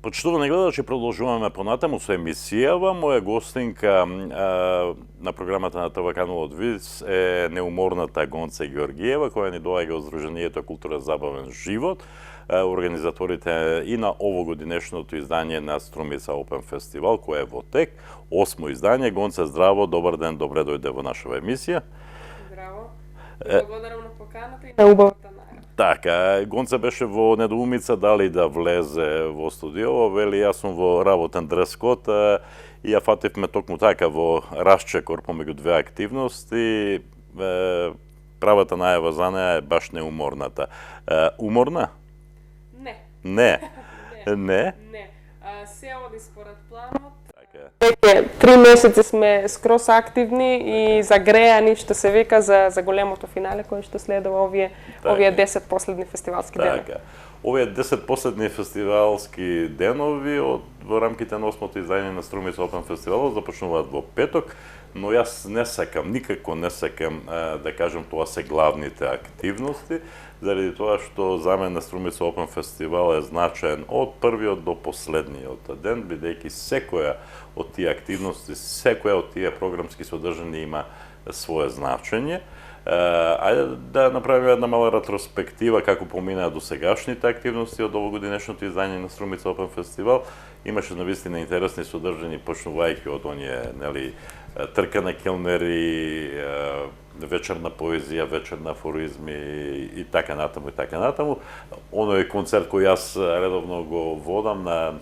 Почитувани гледачи, продолжуваме понатаму со емисијава. Моја гостинка на програмата на ТВ каналот ВИС е неуморната Гонца Георгиева, која ни доаѓа од Здруженијето Култура забавен живот, организаторите и на овогодинешното издание на Струмица Опен фестивал, кој е во тек, 8-мо издание. Гонца, здраво, добар ден, добре дојде во нашава емисија. Здраво. Благодарам на поканата и на убавата најава. Така, Гонца беше во недоумица дали да влезе во студио, вели јас сум во работен дрес-код и ја фативме токму така во расчекор помеѓу две активности. Правата најава за неа е баш неуморната. Уморна? Не. Не. Не? Не. Се оди според планот. Така. 3 месеци сме скрос активни и загреани, што се вика, за големото финале кој што следува овие 10 последни фестивалски денови. Така. Овие 10 последни фестивалски денови во рамките на 8-то издание на Струмица Опен фестивалот започнуваат во петок, но јас не сакам, никако не сакам да кажам тоа се главните активности, заради тоа што за мене Струмица Опен фестивал е значаен од првиот до последниот ден, бидејќи секоја од тие активности, секоја од тие програмски содржини има свое значење. Ајде да направиме една мала ретроспектива како поминаа досегашните активности од овогодинешното издание на Струмица Опен фестивал. Имаше навистина интересни содржини, почнувајќи од оние, нели, трка на келнери, вечерна поезија, вечерна афоризми и така натаму и така натаму. Оној концерт кој јас редовно го водам на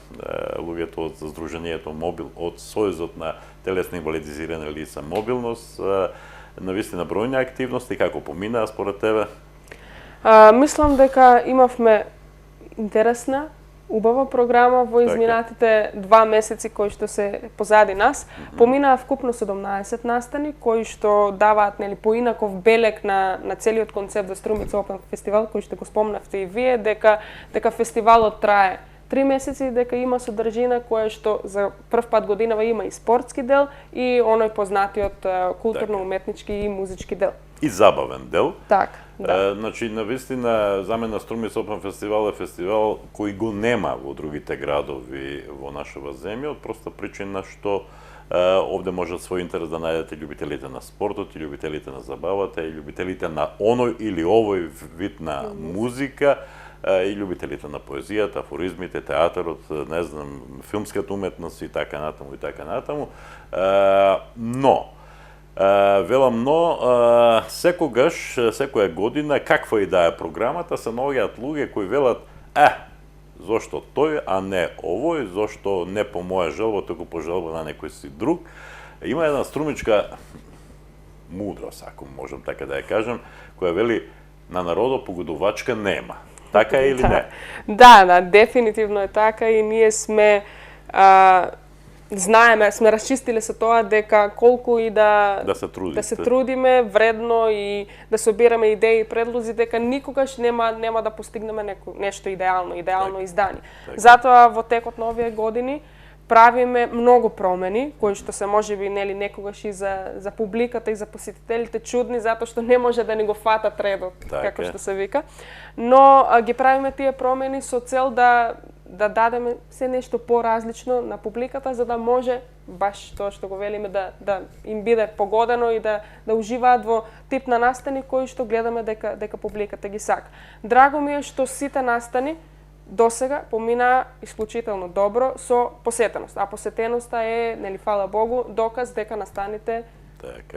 луѓето од Здруженијето Мобил, од Сојузот на телесно инвалидизирани лица Мобилност, навистина бројни активности, како поминаа според тебе? Мислам дека имавме интересна, убава програма во изминатите 2 месеци кои што се позади нас. Поминаа вкупно 17 настани кои што даваат, нели, поинаков белег на целиот концепт за Струмица Опен фестивал, кој што го спомнавте и вие, дека фестивалот трае 3 месеци, дека има содржина која што за прв пат годинава има и спортски дел и оној познатиот културно-уметнички и музички дел. И забавен дел. Така, да. Значи, навистина, за мене Струмица Опен фестивал е фестивал кој го нема во другите градови во нашава земја, од проста причина што овде можат свој интерес да најдете љубителите на спортот, и љубителите на забавата, и љубителите на оној или овој вид на музика, и љубителите на поезијата, афоризмите, театарот, не знам, филмската уметност и така натаму и така натаму. Но велам, секогаш, секоја година, каква и да е програмата, се наоѓаат луѓе кои велат, зошто тој, а не овој, зошто не по моја желба, туку по желба на некој си друг. Има една струмичка мудрост, ако можам така да ја кажам, која вели, на народот погодувачка нема. Така е или не? Да, дефинитивно е така и ние сме знаеме, сме расчистиле со тоа дека колку и да се трудиме вредно и да собираме идеи и предлози, дека никогаш нема да постигнеме нешто идеално издание. Затоа во текот на овие години правиме многу промени, кои што се можеби, нели, некогаш и за публиката и за посетителите чудни, затоа што не може да ни го фатат редот, како што се вика. Но ги правиме тие промени со цел да дадеме се нешто поразлично на публиката, за да може баш тоа што го велиме да им биде погодено и да уживаат во тип на настани кои што гледаме дека публиката ги сака. Драго ми е што сите настани досега поминаа исклучително добро со посетеност. А посетеноста е, нели, фала Богу, доказ дека настаните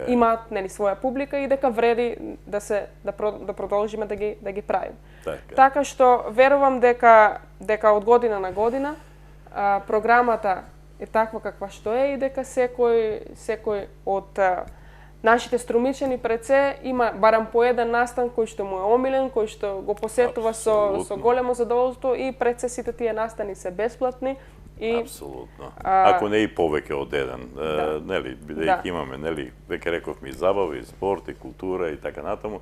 имаат, нели, своја публика и дека вреди да продолжиме да ги правиме. Така што верувам дека од година на година програмата е таква каква што е и дека секој од нашите струмичани пред се има барам по еден настан кој што му е омилен, кој што го посетува со големо задоволство и пред се сите тие настани се бесплатни. Апсолутно. Ако не и повеќе од еден, нели, бидејќи имаме, нели, веќе рековме и забава, и спорт, и култура и така натаму.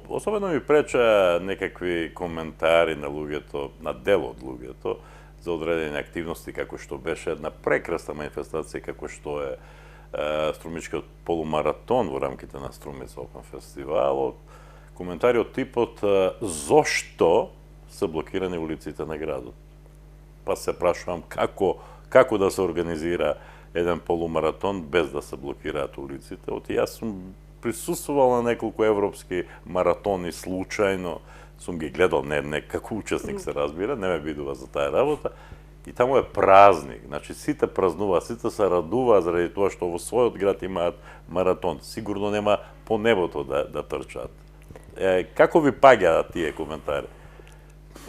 Особено ми преча некакви коментари на луѓето, на дел од луѓето за одредени активности, како што беше една прекрасна манифестација, како што е струмичкиот полумаратон во рамките на Струмица Опен фестивалот. Коментари од типот зошто се блокирани улиците на градот? па се прашувам како да се организира еден полумаратон без да се блокираат улиците. Јас сум присуствувал на неколку европски маратони случајно, сум ги гледал, не како учесник се разбира, не ме бидува за таа работа, и таму е празник. Значи сите празнуваат, сите се радуваат заради тоа што во својот град имаат маратон. Сигурно нема по небото да трчаат. Како ви паѓаат тие коментари?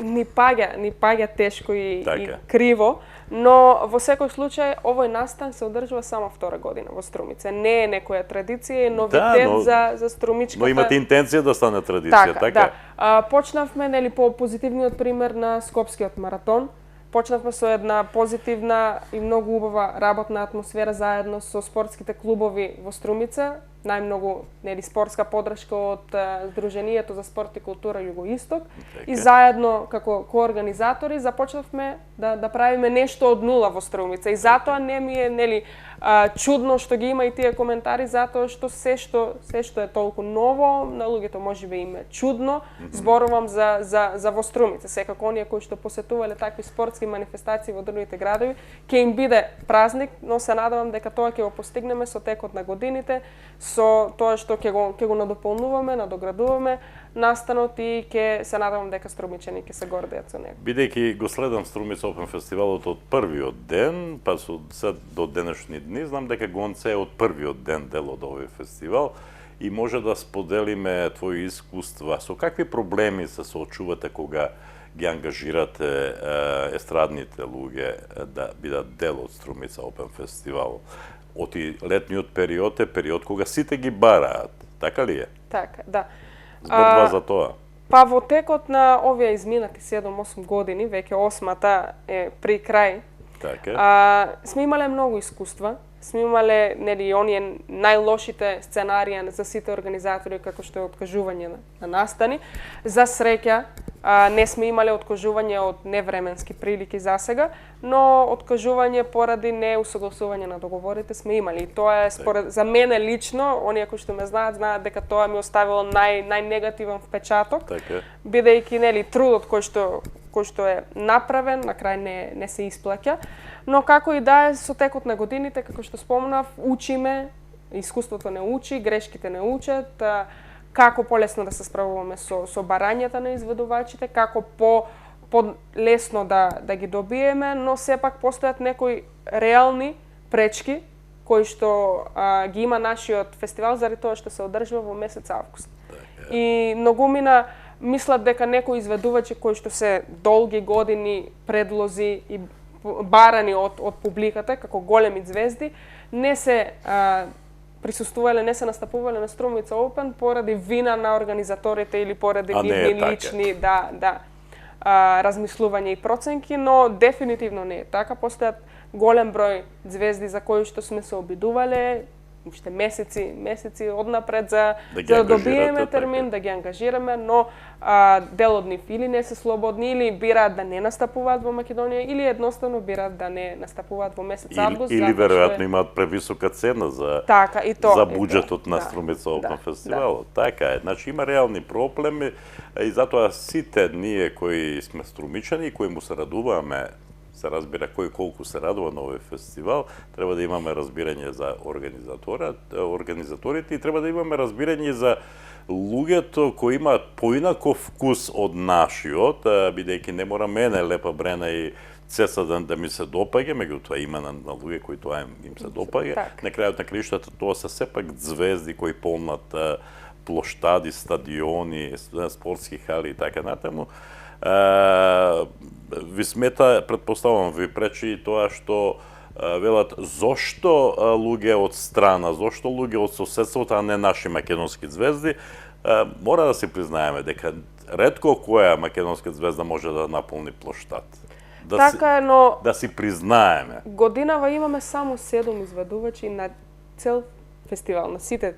Ни паѓа тешко и криво, но во секој случај овој настан се одржува само втора година во Струмица. Не е некоја традиција, новитет за струмичката. Но имате интенција да стане традиција, така? Да. Почнавме по позитивниот пример на Скопскиот маратон. Почнавме со една позитивна и многу убава работна атмосфера заедно со спортските клубови во Струмица, најмногу спортска поддршка од Сдруженијето за спорт и култура Југоисток, и заедно како коорганизатори започнавме да правиме нешто од нула во Струмица. И затоа не ми е чудно што ги има и тие коментари, затоа што се што е толку ново, на луѓето можеби им е чудно. Зборувам за во Струмица. Секако оние кои што посетувале такви спортски манифестации во другите градови, ќе им биде празник, но се надевам дека тоа ќе го постигнеме со текот на годините, со тоа што ќе го надополнуваме, надоградуваме настанот, и ќе се надевам дека струмичани ќе се гордеат со него. Бидејќи го следам Струмица Опен фестивалот од првиот ден, па до денешни дни, знам дека Гонце е од првиот ден дел од овој фестивал, и може да споделиме твои искуства. Со какви проблеми се соочувате кога ги ангажирате естрадните луѓе да бидат дел од Струмица Опен фестивал? Оти летниот период е период кога сите ги бараат, така ли е? Така, да. Зборува за тоа. Па во текот на овие изминати 7-8 години, веќе 8-та е при крај, така. Сме имале многу искуства. Сме имале оние најлошите сценарија за сите организатори, како што е откажување на настани. За среќа, не сме имале откажување од невременски прилики за сега, но откажување поради неусогласување на договорите сме имали. И тоа е за мене лично, оние кои што ме знаат дека тоа ми оставило најнегативен впечаток, бидејќи трудот кој што е направен, на крај не се исплаќа. Но како и да е, со текот на годините, како што спомнав, учиме, искуството не учи, грешките не учат, како полесно да се справуваме со барањата на изведувачите, како по-лесно да ги добиеме, но сепак постојат некои реални пречки кои што ги има нашиот фестивал заради тоа што се одржува во месец август. И многумина мислат дека некои изведувачи кои што се долги години предлози и барани од публиката како големи звезди, не се присуствувале, не се настапувале на Струмица Опен поради вина на организаторите или поради нивни лични размислувања и проценки, но дефинитивно не е така. Постојат голем број звезди за кои што сме се обидувале уште месеци однапред за да добиеме термин, да ги ангажираме, но дел од нив или не се слободни, или бираат да не настапуваат во Македонија, или едноставно бираат да не настапуваат во месец август. Или веројатно имаат превисока цена за буџетот на Струмица Опен фестивалот. Така е. Значи има реални проблеми, и затоа сите ние кои сме струмичани и кои му се радуваме, се разбира кој колку се радува на овој фестивал, треба да имаме разбирање за организаторите, и треба да имаме разбирање за луѓето кои имаат поинаков вкус од нашиот, бидејќи не мора мене Лепа Брена и Цеца да ми се допаѓа, меѓутоа има на луѓе кои тоа им се допаѓа. На крајот на краиштата тоа се сепак звезди кои полнат плоштади, стадиони, спортски хали и така натаму. Ви смета, предпоставувам, ви пречи и тоа што велат зошто луѓе од страна, зошто луѓе од соседството, а не наши македонски звезди. Мора да си признаеме дека ретко која македонска звезда може да наполни плоштад. Така е, но да си признаеме. Годинава имаме само 7 изведувачи на цел фестивал, на сите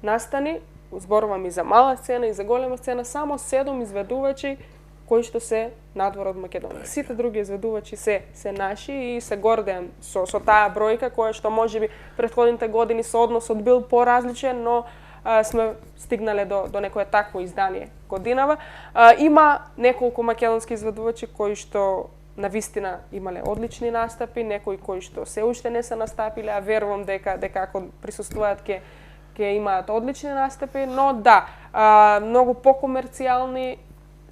настани, зборувам и за мала сцена и за голема сцена, само 7 изведувачи кои што се надвор од Македонија. Сите други изведувачи се наши и се гордеам со таа бројка која што можеби претходните години со односот бил поразличен, но сме стигнале до некое такво издание годинава. Има неколку македонски изведувачи кои што навистина имале одлични настапи, некои кои што се уште не се настапиле, а верувам дека ако присуствуваат ќе имаат одлични настапи, но да, многу покомерцијални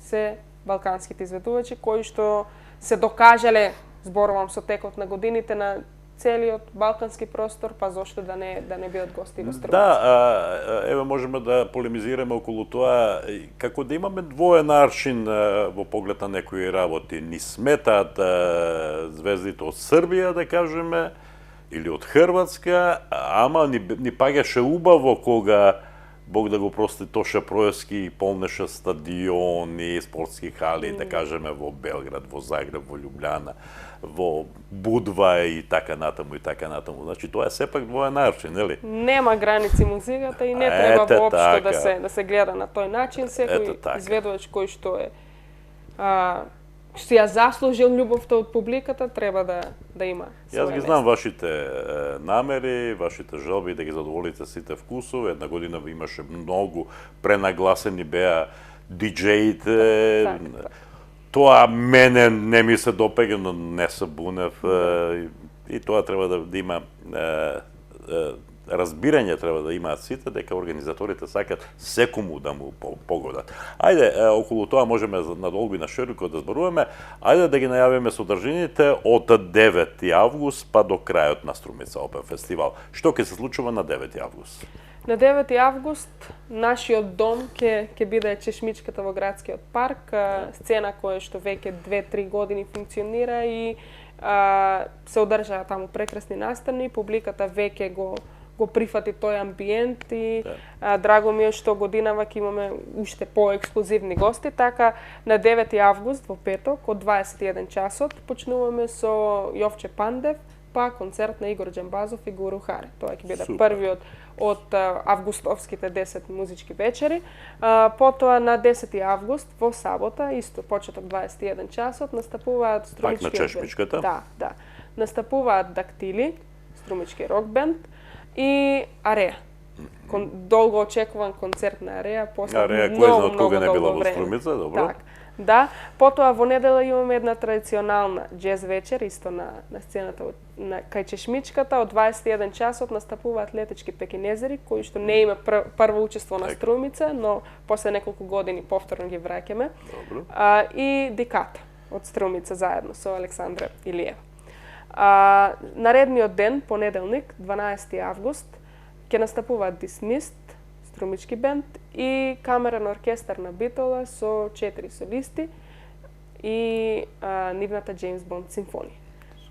се балканските изведувачи кои што се докажале, зборувам со текот на годините, на целиот балкански простор, па зошто да не бидат гости во Струмица? Да, еве можеме да полемизираме околу тоа, како да имаме двоен аршин во поглед на некои работи. Ни сметаат звездите од Србија, да кажеме, или од Хрватска, ама ни паѓаше убаво кога, Бог да го прости, Тоша Проевски полнеше стадиони, спортски хали, да кажеме, во Белград, во Загреб, во Љубљана, во Будва и така натаму и така натаму. Значи тоа е сепак двоен аршин, нели? Нема граници музиката и не треба воопшто да се гледа на тој начин. Секој изведувач кој што е што ја заслужил љубовта од публиката, треба да има своје Јас ги знам вашите намери, вашите желби да ги задоволите сите вкусови. Една година имаше многу пренагласени беа диџеите. Тоа мене не ми се допега, но не се бунев. И тоа треба да има разбирање, треба да имаат сите дека организаторите сакат секому да му погодат. Ајде, околу тоа можеме надолго и на широко да зборуваме. Ајде да ги најавиме содржините од 9 август па до крајот на Струмица Опен фестивал. Што ќе се случува на 9 август? На 9 август нашиот дом ќе биде чешмичката во градскиот парк, сцена која што веќе 2-3 години функционира и се одржаа таму прекрасни настани, публиката веќе го прифати тој амбиент и драго ми е што годинава ќе имаме уште поексклузивни гости, така на 9 август во петок од 21 часот почнуваме со Јовче Пандев, па концерт на Игор Џамбазов и Гуру Харе. Тоа ќе биде првиот од августовските 10 музички вечери. Потоа на 10 август во сабота, исто почеток 21 часот, настапуваат струмички пак на чешмичката. Да. Настапуваат Дактили, струмички рок бенд, и Ареа. Долго очекуван концерт на Ареа, после Ареа, кој знае од кога не била во Струмица, добро. Так. Да, потоа во недела имаме една традиционална џез вечер, исто на сцената кај Чешмичката, од 21 часот настапуваат Летечки пекинезери, кои што не има прво учество на Струмица, но после неколку години повторно ги враќаме. И Диката од Струмица заедно со Александра Илиева. Наредниот ден, понеделник, 12 август, ќе настапуваат Dismissed, струмички бенд, и камерен оркестар на Битола со 4 солисти и нивната Джеймс Бонд симфонија.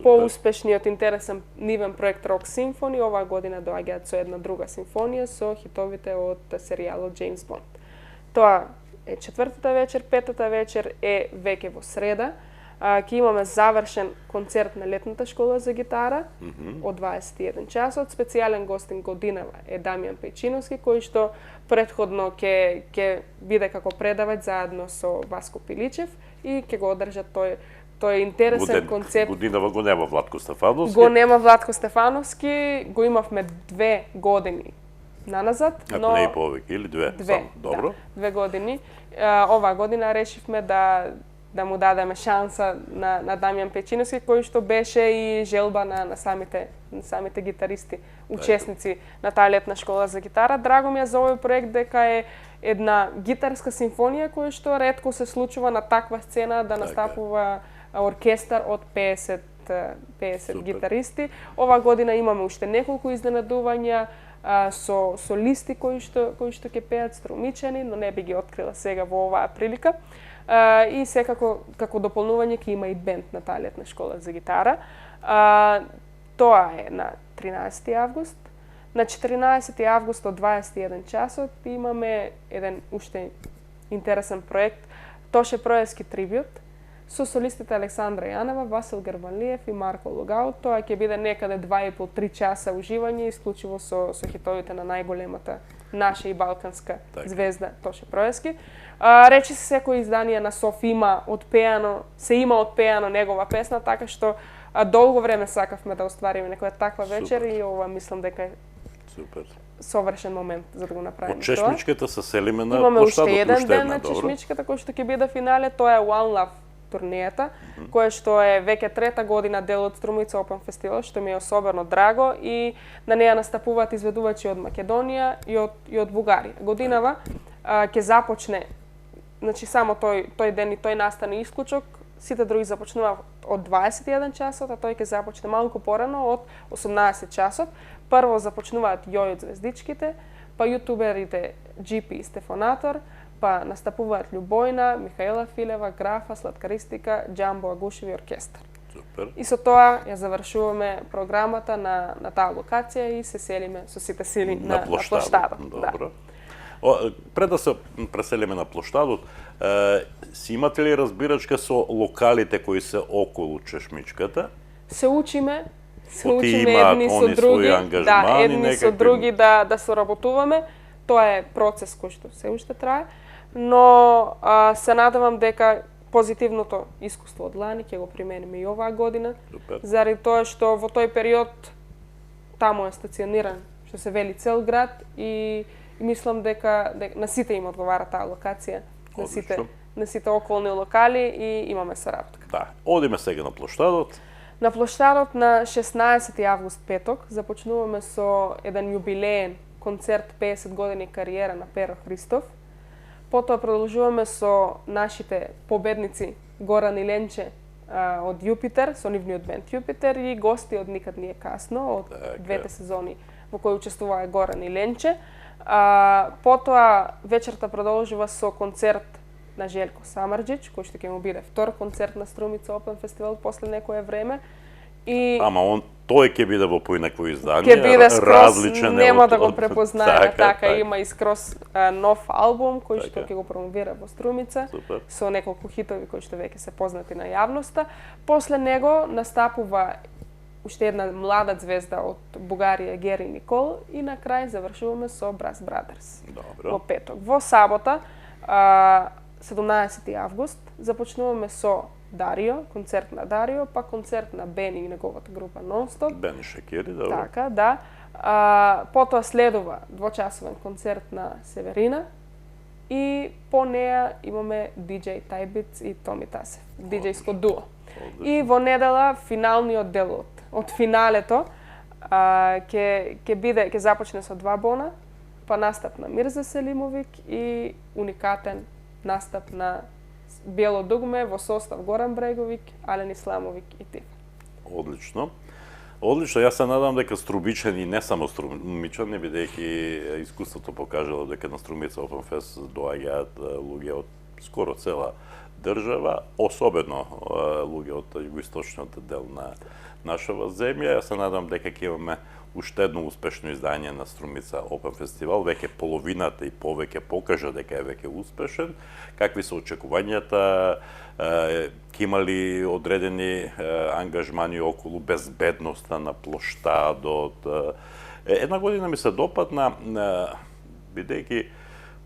Поуспешниот интересен нивен проект Рок Симфони оваа година доаѓаат со една друга симфонија со хитовите од серијалот Джеймс Бонд. Тоа е четвртата вечер, петата вечер е веќе во среда. Ќе имаме завршен концерт на летната школа за гитара од 21 часот. Специјален гостин годинава е Дамјан Пејчиновски, кој што претходно ќе биде како предавач заедно со Васко Пиличев и ќе го одржа тој интересен концепт. Годинава го нема Владко Стефановски. Го нема Владко Стефановски, го имавме 2 години наназад, но не и повеќе или 2? Само, добро. Да, 2 години. Оваа година решивме да му дадеме шанса на Дамјан Пејчиновски, кој што беше и желба на самите гитаристи, учесници на таа летна школа за гитара. Драго ми е за овој проект дека е една гитарска симфонија која што ретко се случува на таква сцена да настапува оркестар од 50 гитаристи. Ова година имаме уште неколку изненадувања со солисти кои што ќе пеат струмичани, но не би ги открила сега во оваа прилика. И секако како дополнување ќе има и бенд на таа летна школа за гитара. Тоа е на 13 август. На 14 август од 21 часот имаме еден уште интересен проект Тоше Проевски трибют со солистите Александра Јанева, Васил Герванлиев и Марко Лугаут. Тоа ќе биде некаде 2,5-3 часа уживање, исклучиво со хитовите на најголемата наша и балканска звезда Тоше Проевски. Речи се секој изданија на Софи има одпеано негова песна, така што долго време сакавме да оствариме некоја таква вечер и ова мислам дека е совршен момент за да го направиме тоа. Од Чешмичката се селиме на имаме уште еден ден на Чешмичката кој што ќе биде финале, тоа е One Love турнијата, која што е веќе трета година дел од Струмица Open Festival, што ми е особено драго и на неја настапуваат изведувачи од Македонија и од Бугарија. Годинава ќе започне, значи само тој ден и тој настан е исклучок, сите други започнуваат од 21 часот, а тој ќе започне малку порано од 18 часот. Прво започнуваат Јојот звездичките, па јутуберите GP и Стефанатор, па настапуваат Љубојна, Михаела Филева, Графа, Сладкаристика, Џамбо Агушеви оркестар. Супер. И со тоа ја завршуваме програмата на таа локација и се селиме со сите сили на плоштадот. Добро. Пред да се преселиме на плоштадот, си имате ли разбирачка со локалите кои се околу чешмичката? Се учиме едни со други, едни со други да соработуваме. Тоа е процес кој што се уште трае, но се надевам дека позитивното искуство од лани ќе го примениме и оваа година, заради тоа што во тој период таму е стациониран, што се вели цел град и мислам дека на сите им одговара таа локација, на сите околни локали и имаме соработка. Да, одиме сега на плоштадот. На плоштадот на 16 август петок започнуваме со еден јубилеен концерт 50 години кариера на Перо Христов. Потоа продолжуваме со нашите победници Горан и Ленче од Јупитер, со нивниот бенд Јупитер и гости од Никад не е касно, од двете сезони во кои учествуваа Горан и Ленче. Потоа вечерта продолжува со концерт на Желко Самарџич, кој што ќе му биде втор концерт на Струмица Open Festival после некое време. Ама тој ќе биде во поинакво издание, ќе биде скроз, нема да го препознаеме, така има и скроз нов албум кој што ќе го промовира во Струмица, со неколку хитови кои што веќе се познати на јавноста. После него настапува уште една млада звезда од Бугарија, Гери Никол, и на крај завршуваме со Brass Brothers. Во петок. Во сабота, 17 август, започнуваме со Дарио, концерт на Дарио, па концерт на Бени и неговата група Non-Stop. Бени Шекери, добро. Така, да. Потоа следува двочасовен концерт на Северина и по неја имаме DJ Тајбиц и Томи Тасев, диџејско дуо. И во недела финалниот дел од финалето ќе започне со два бона, па настап на Мирза Селимовик и уникатен настап на Бело дугме во состав Горан Бреговик, Ален Исламовик и Тиф. Одлично. Одлично, јас се надам дека струмичани, не само струмичани, бидејќи искуството покажало дека на Струмица Open Fest доаѓаат луѓе од скоро цела држава, особено луѓе од југоисточниот дел на нашава земја. Јас се надам дека ќе имаме уште едно успешно издание на Струмица Open Festival, веќе половината и повеќе покажа дека е веќе успешен. Какви се очекувањата? Ќе има ли одредени ангажмани околу безбедноста на плоштадот? Една година ми се допадна, бидејќи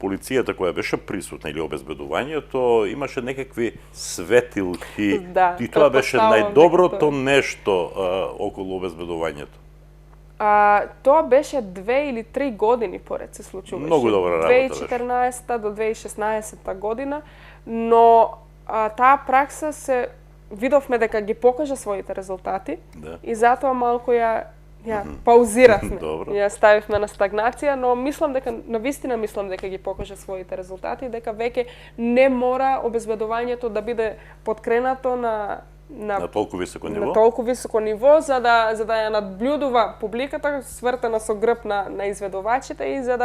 полицијата која беше присутна или обезбедувањето имаше некакви светилки и тоа беше најдоброто нешто околу обезбедувањето. Тоа беше 2 или 3 години поред се случуваше. Многу добра работа. 2014 до 2016 година, но таа пракса се видовме дека ги покажа своите резултати и затоа малку ја паузиравме. Ја ставивме на стагнација, но навистина мислам дека ги покажа своите резултати, дека веќе не мора обезбедувањето да биде подкренато на толку високо ниво. На толку високо ниво за да ја надблюдува публиката свртена со грб на изведувачите и за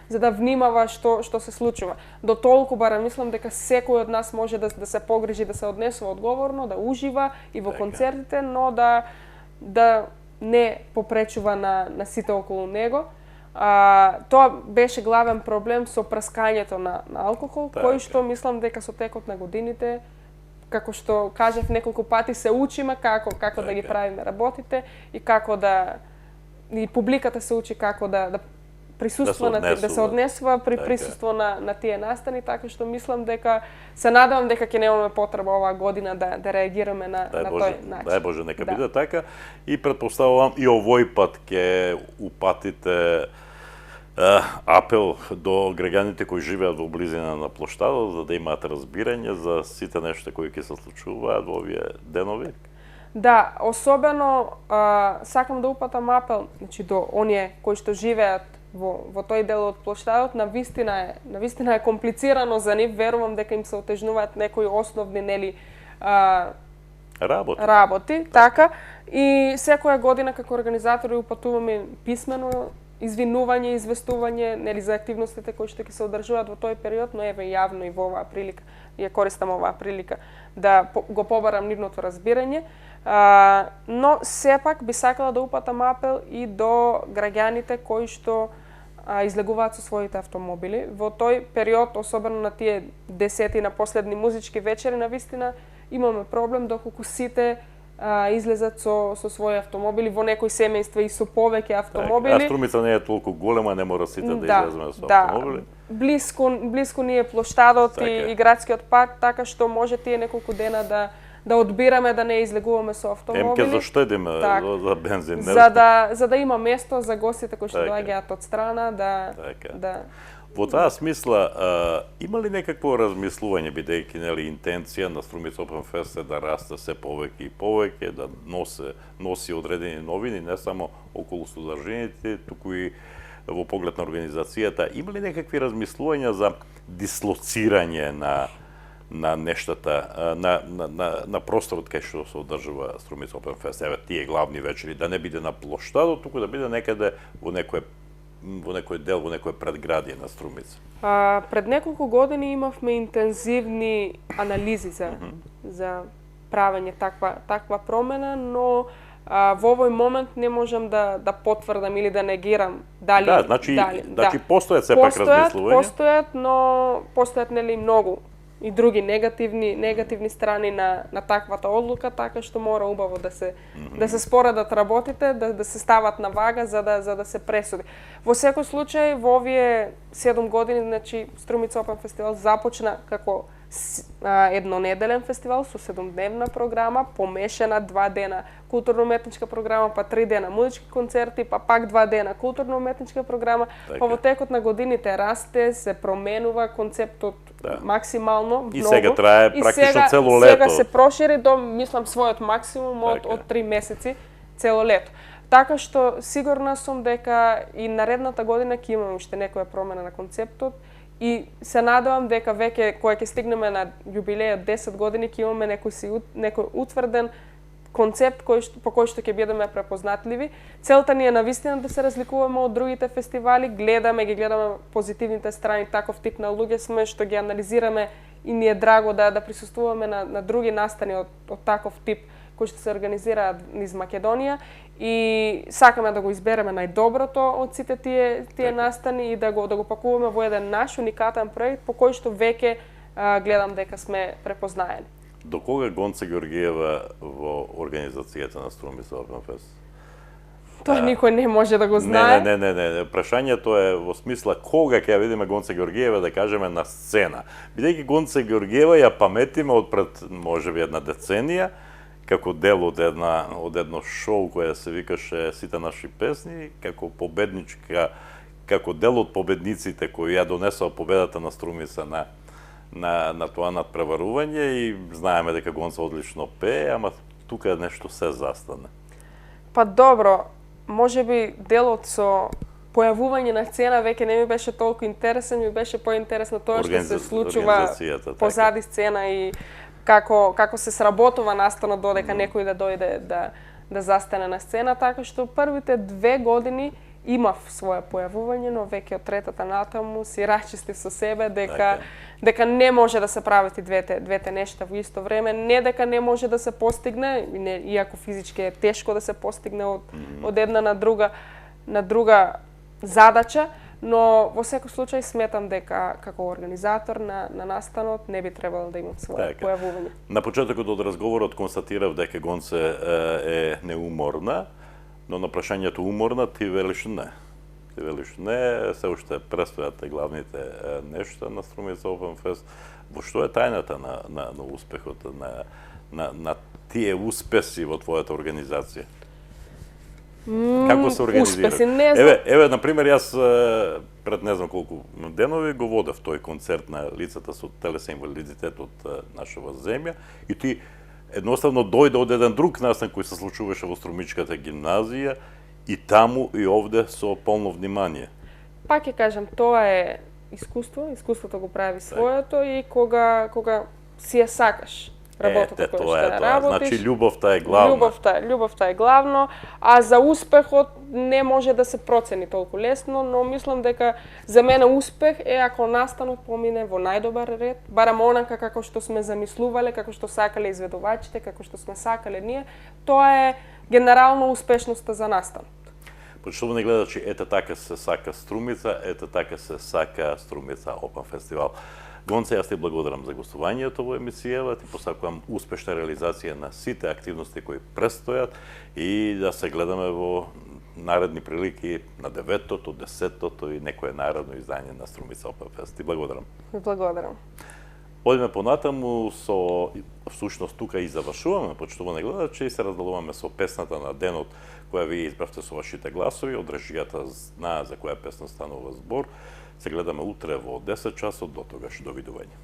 да внимава што се случува. До толку барем мислам дека секој од нас може да се погрижи, да се однесува одговорно, да ужива и во концертите, но да не попречува на сите околу него. Тоа беше главен проблем со прскањето на алкохол, кој што мислам дека со текот на годините, како што кажав неколку пати, се учиме како да ги правиме работите и како и публиката се учи како да присуства да се однесува при присуство на тие настани, така што мислам дека се надевам дека ќе немаме потреба оваа година да реагираме на тој начин. Дај Боже, нека биде така и претпоставувам и овој пат ќе упатите апел до граѓаните кои живеат во близина на плоштадот за да имаат разбирање за сите нешта кои ќе се случуваат во овие денови? Да, особено сакам да упатам апел, значи до оние кои што живеат во тој дел од плоштадот, навистина е комплицирано за нив, верувам дека им се отежнуваат некои основни работи, така. И секоја година како организатори упатуваме писмено извинување, известување за активностите кои што ќе се одржуваат во тој период, но еве јавно и во оваа прилика, ја користам оваа прилика да го побарам нивното разбирање. Но сепак би сакала да упатам апел и до граѓаните кои што излегуваат со своите автомобили. Во тој период, особено на тие 10 на последни музички вечери, навистина имаме проблем доколку сите излезат со своји автомобили, во некои семејства и со повеќе автомобили. Струмица не е толку голема, не мора сите да излеземе со автомобили. Блиску ни е плоштадот и градскиот парк, така што може тие неколку дена да одбираме да не излегуваме со автомобили. Ќе заштедиме за бензин, за да има место за гостите кои што доаѓаат од страна да. Во таа смисла, има ли некакво размислување, бидејќи интенција на Струмица Open Fest е да расте се повеќе и повеќе, да носи одредени новини, не само околу содржините, туку и во поглед на организацијата. Има ли некакви размислувања за дислоцирање на нештата, на просторот кај што се одржува Струмица Open Fest, еве тие главни вечери, да не биде на плоштадот, туку да биде некаде во некој дел, во некој предградие на Струмица? Пред неколку години имавме интензивни анализи за правење таква промена, но во овој момент не можам да потврдам или да негирам дали. Да, значи постојат сепак размислувања. Постојат, но постојат многу и други негативни страни на таквата одлука, така што мора убаво да се споредат работите, да се стават на вага за да се пресуди. Во секој случај, во овие 7 години, значи Струмица Open Festival започна како еднонеделен фестивал со 7-дневна програма, помешана 2 дена културно-уметничка програма, па 3 дена музички концерти, па пак 2 дена културно-уметничка програма. Па во текот на годините расте, се променува концептот максимално многу. И сега трае практично цело лето. Сега се прошири до, мислам, својот максимум од 3 месеци цело лето. Така што сигурна сум дека и наредната година ќе имаме уште некоја промена на концептот и се надевам дека веќе кога ќе стигнеме на јубилејот 10 години ќе имаме некој утврден концепт по кој што ќе бидеме препознатливи. Целта ни е навистина да се разликуваме од другите фестивали, гледаме позитивните страни, таков тип на луѓе сме што ги анализираме и ни е драго да присуствуваме на други настани од таков тип кои што се организираат низ Македонија и сакаме да го избереме најдоброто од сите тие настани и да го пакуваме во еден наш уникатен проект по кој што веќе гледам дека сме препознаени. До кога Гонца Георгиева во организацијата на Струмица Open Fest? Тоа никој не може да го знае. Не. Прашањето е во смисла кога ќе ја видиме Гонца Георгиева, да кажеме, на сцена. Бидејќи Гонца Георгиева ја паметиме од пред можеби една деценија, како дел од едно шоу кое се викаше Сите наши песни, како победничка, како дел од победниците кои ја донесоа победата на Струмица на тоа надпреварување и знаеме дека Гонца одлично пее, ама тука нешто се застане. Па добро, можеби делот со појавување на сцена веќе не ми беше толку интересен, ми беше поинтересно тоа што се случува позади сцена и како се сработува настанот додека некој да дојде да застане на сцена, така што првите 2 години имав своје појавување, но веќе од третата натаму си расчистив со себе дека не може да се прават и двете нешта во исто време, не дека не може да се постигне, иако физички е тешко да се постигне од една на друга задача, но во секој случај сметам дека како организатор на настанот не би требало да имам своје појавување. На почетокот од разговорот констатирав дека Гонце е неуморна, но на прашањето уморна ти велиш не. Ти велиш не, се уште престојат главните нешта на Струмица Open Fest. Во што е тајната на успехот, на тие успеси во твојата организација? Како се организира? Успеси, не знам. Еве, например, јас пред не знам колку денови го водев тој концерт на лицата со телесен инвалидитет од нашава земја и ти едноставно дојде од еден друг настан кој се случуваше во Струмичката гимназија и таму и овде со полно внимание. Пак ќе кажам, тоа е искуството го прави своето и кога си ја сакаш работата која што работиш. Значи љубовта е главна. Љубовта е главно, а за успехот не може да се процени толку лесно, но мислам дека за мене успех е ако настанот помине во најдобар ред, барам онака како што сме замислувале, како што сакале изведувачите, како што сме сакале ние, тоа е генерално успешноста за настанот. Почитувани гледачи, ете така се сака Струмица, ете така се сака Струмица Опен фестивал. Гонце, јас ти благодарам за гостувањето во емисијава, ти посакувам успешна реализација на сите активности кои престојат и да се гледаме во наредни прилики на 9-тото, 10-тото и некое наредно издање на Струмица Опен Фест. Ти благодарам. Благодарам. Одиме понатаму со, всушност тука и завршуваме, почитувани гледачи, и се раздалуваме со песната на денот која вие избравте со вашите гласови, од режијата знаа за која песна станува збор. Се гледаме утре во 10 часот, до тогаш довидување.